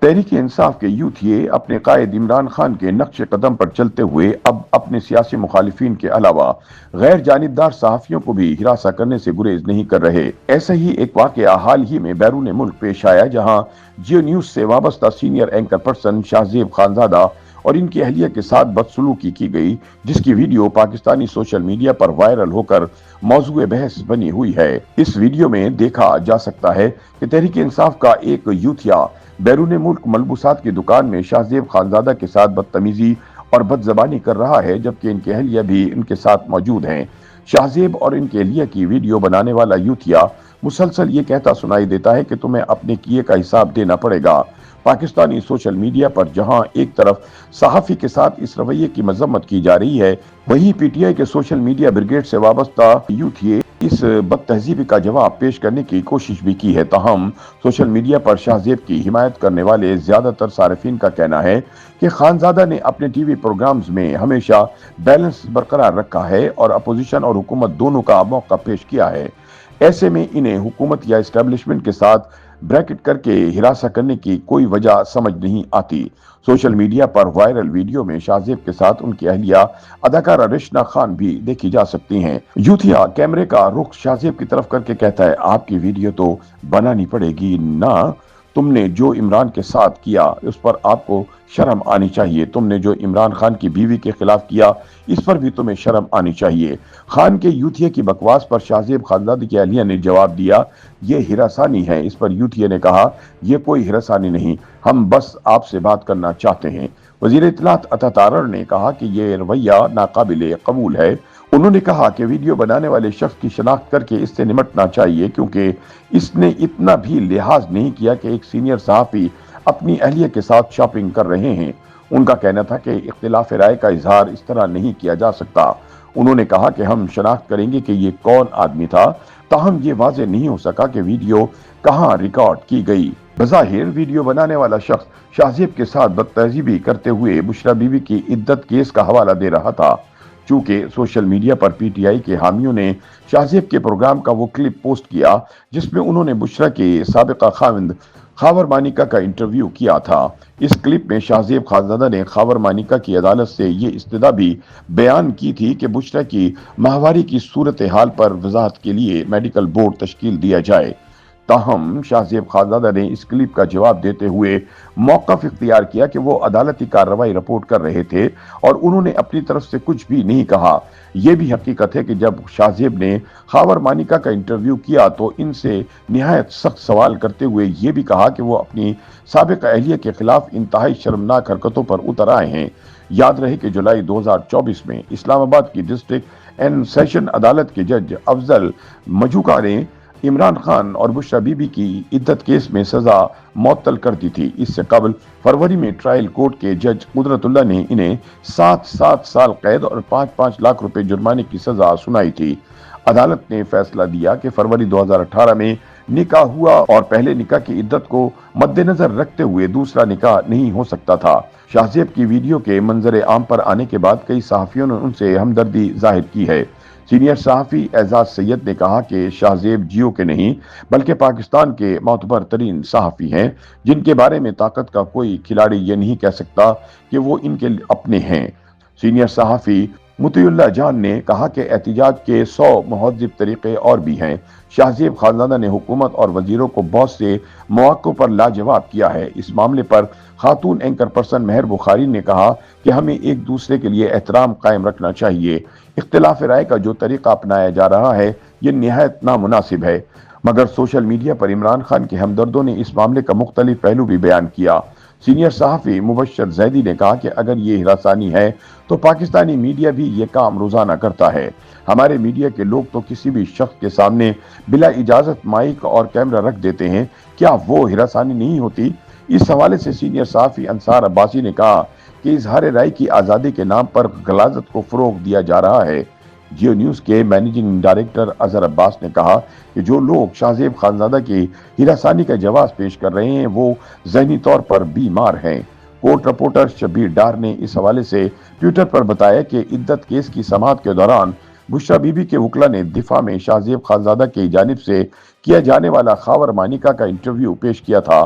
تحریک انصاف کے یوتھیے اپنے قائد عمران خان کے نقش قدم پر چلتے ہوئے اب اپنے سیاسی مخالفین کے علاوہ غیر جانبدار صحافیوں کو بھی ہراساں کرنے سے گریز نہیں کر رہے۔ ایسا ہی ایک واقعہ حال ہی میں بیرون ملک پیش آیا، جہاں جیو نیوز سے وابستہ senior anchor person Shahzeb Khanzada اور ان کی اہلیہ کے ساتھ بدسلوکی کی گئی، جس کی ویڈیو پاکستانی سوشل میڈیا پر وائرل ہو کر موضوع بحث بنی ہوئی ہے۔ اس ویڈیو میں دیکھا جا سکتا ہے کہ تحریک انصاف کا ایک یوتھیا بیرون ملک ملبوسات کی دکان میں شاہزیب خانزادہ کے ساتھ بدتمیزی اور بد زبانی کر رہا ہے، جبکہ ان کے اہلیہ بھی ان کے ساتھ موجود ہیں۔ شاہزیب اور ان کے اہلیہ کی ویڈیو بنانے والا یوتھیا مسلسل یہ کہتا سنائی دیتا ہے کہ تمہیں اپنے کیے کا حساب دینا پڑے گا۔ پاکستانی سوشل میڈیا پر جہاں ایک طرف صحافی کے ساتھ اس رویے کی مذمت کی جا رہی ہے، وہیں پی ٹی آئی کے سوشل میڈیا بریگیڈ سے وابستہ یوتھیے اس بد تہذیبی کا جواب پیش کرنے کی کوشش بھی کی ہے۔ تاہم سوشل میڈیا پر شاہزیب کی حمایت کرنے والے زیادہ تر صارفین کا کہنا ہے کہ خانزادہ نے اپنے ٹی وی پروگرامز میں ہمیشہ بیلنس برقرار رکھا ہے اور اپوزیشن اور حکومت دونوں کا موقع پیش کیا ہے۔ ایسے میں انہیں حکومت یا اسٹیبلشمنٹ کے ساتھ بریکٹ کر کے ہراساں کرنے کی کوئی وجہ سمجھ نہیں آتی۔ سوشل میڈیا پر وائرل ویڈیو میں شاہزیب کے ساتھ ان کی اہلیہ اداکارہ رشنا خان بھی دیکھی جا سکتی ہیں۔ یوتھیا کیمرے کا رخ شاہزیب کی طرف کر کے کہتا ہے، آپ کی ویڈیو تو بنانی پڑے گی نا، تم نے جو عمران کے ساتھ کیا اس پر آپ کو شرم آنی چاہیے، تم نے جو عمران خان کی بیوی کے خلاف کیا اس پر بھی تمہیں شرم آنی چاہیے۔ خان کے یوتھیا کی بکواس پر شاہزیب خانزادہ کی اہلیہ نے جواب دیا، یہ ہراسانی ہے۔ اس پر یوتھیا نے کہا، یہ کوئی ہراسانی نہیں، ہم بس آپ سے بات کرنا چاہتے ہیں۔ وزیر اطلاعات عطا تارڑ نے کہا کہ یہ رویہ ناقابل قبول ہے۔ انہوں نے کہا کہ ویڈیو بنانے والے شخص کی شناخت کر کے اس سے نمٹنا چاہیے، کیونکہ اس نے اتنا بھی لحاظ نہیں کیا کہ ایک سینئر صحافی اپنی اہلیہ کے ساتھ شاپنگ کر رہے ہیں۔ ان کا کہنا تھا کہ اختلاف رائے کا اظہار اس طرح نہیں کیا جا سکتا۔ انہوں نے کہا کہ ہم شناخت کریں گے کہ یہ کون آدمی تھا، تاہم یہ واضح نہیں ہو سکا کہ ویڈیو کہاں ریکارڈ کی گئی۔ بظاہر ویڈیو بنانے والا شخص شاہزیب کے ساتھ بد تہذیبی کرتے ہوئے بشریٰ بی بی کی عدت کیس کا حوالہ دے رہا تھا۔ چونکہ social media per P T I کے حامیوں نے شاہزیب کے پروگرام کا وہ کلپ پوسٹ کیا جس میں انہوں نے بشریٰ کے سابقہ خاوند خاور مانیکا کا انٹرویو کیا تھا۔ اس کلپ میں شاہزیب خانزادہ نے خاور مانیکا کی عدالت سے یہ استدعا بھی بیان کی تھی کہ بشریٰ کی ماہواری کی صورتحال پر وضاحت کے لیے میڈیکل بورڈ تشکیل دیا جائے۔ تاہم شاہزیب خانزادہ نے اس کلپ کا جواب دیتے ہوئے موقف اختیار کیا کہ وہ عدالتی کارروائی رپورٹ کر رہے تھے اور انہوں نے اپنی طرف سے کچھ بھی نہیں کہا۔ یہ بھی حقیقت ہے کہ جب شاہزیب نے خاور مانیکا کا انٹرویو کیا تو ان سے نہایت سخت سوال کرتے ہوئے یہ بھی کہا کہ وہ اپنی سابقہ اہلیہ کے خلاف انتہائی شرمناک حرکتوں پر اتر آئے ہیں۔ یاد رہے کہ جولائی 2024 میں اسلام آباد کی ڈسٹرکٹ اینڈ سیشن عدالت کے جج افضل مجوکا نے عمران خان اور بشریٰ بی بی کی عدت کیس میں سزا معطل کر دی تھی۔ اس سے قبل فروری میں ٹرائل کورٹ کے جج قدرت اللہ نے انہیں 7 سال قید اور 5 لاکھ روپے جرمانے کی سزا سنائی تھی۔ عدالت نے فیصلہ دیا کہ فروری 2018 میں نکاح ہوا اور پہلے نکاح کی عدت کو مد نظر رکھتے ہوئے دوسرا نکاح نہیں ہو سکتا تھا۔ شاہزیب کی ویڈیو کے منظر عام پر آنے کے بعد کئی صحافیوں نے ان سے ہمدردی ظاہر کی ہے۔ سینئر صحافی اعزاز سید نے کہا کہ شاہزیب جیو کے نہیں بلکہ پاکستان کے معتبر ترین صحافی ہیں، جن کے بارے میں طاقت کا کوئی کھلاڑی یہ نہیں کہہ سکتا کہ وہ ان کے اپنے ہیں۔ سینئر صحافی مطیع اللہ جان نے کہا کہ احتجاج کے 100 مہذب طریقے اور بھی ہیں۔ شاہزیب خانزادہ نے حکومت اور وزیروں کو بہت سے مواقع پر لاجواب کیا ہے۔ اس معاملے پر خاتون اینکر پرسن مہر بخاری نے کہا کہ ہمیں ایک دوسرے کے لیے احترام قائم رکھنا چاہیے۔ اختلاف رائے کا جو طریقہ اپنایا جا رہا ہے یہ نہایت نامناسب ہے، مگر سوشل میڈیا پر عمران خان کے ہمدردوں نے اس معاملے کا مختلف پہلو بھی بیان کیا۔ سینئر صحافی مبشر زیدی نے کہا کہ اگر یہ ہراسانی ہے تو پاکستانی میڈیا بھی یہ کام روزانہ کرتا ہے۔ ہمارے میڈیا کے لوگ تو کسی بھی شخص کے سامنے بلا اجازت مائک اور کیمرہ رکھ دیتے ہیں، کیا وہ ہراسانی نہیں ہوتی؟ اس حوالے سے سینئر صحافی انصار عباسی نے کہا کہ اظہار رائے کی آزادی کے نام پر غلاظت کو فروغ دیا جا رہا ہے۔ جیو نیوز کے مینیجنگ ڈائریکٹر اظہر عباس نے کہا کہ جو لوگ شاہزیب خانزادہ کی ہراسانی کا جواز پیش کر رہے ہیں وہ ذہنی طور پر بیمار ہیں۔ کورٹ رپورٹر شبیر ڈار نے اس حوالے سے ٹویٹر پر بتایا کہ عدت کیس کی سماعت کے دوران بشریٰ بی بی کے وکلا نے دفاع میں شاہزیب خانزادہ کی جانب سے کیا جانے والا خاور مانیکا کا انٹرویو پیش کیا تھا،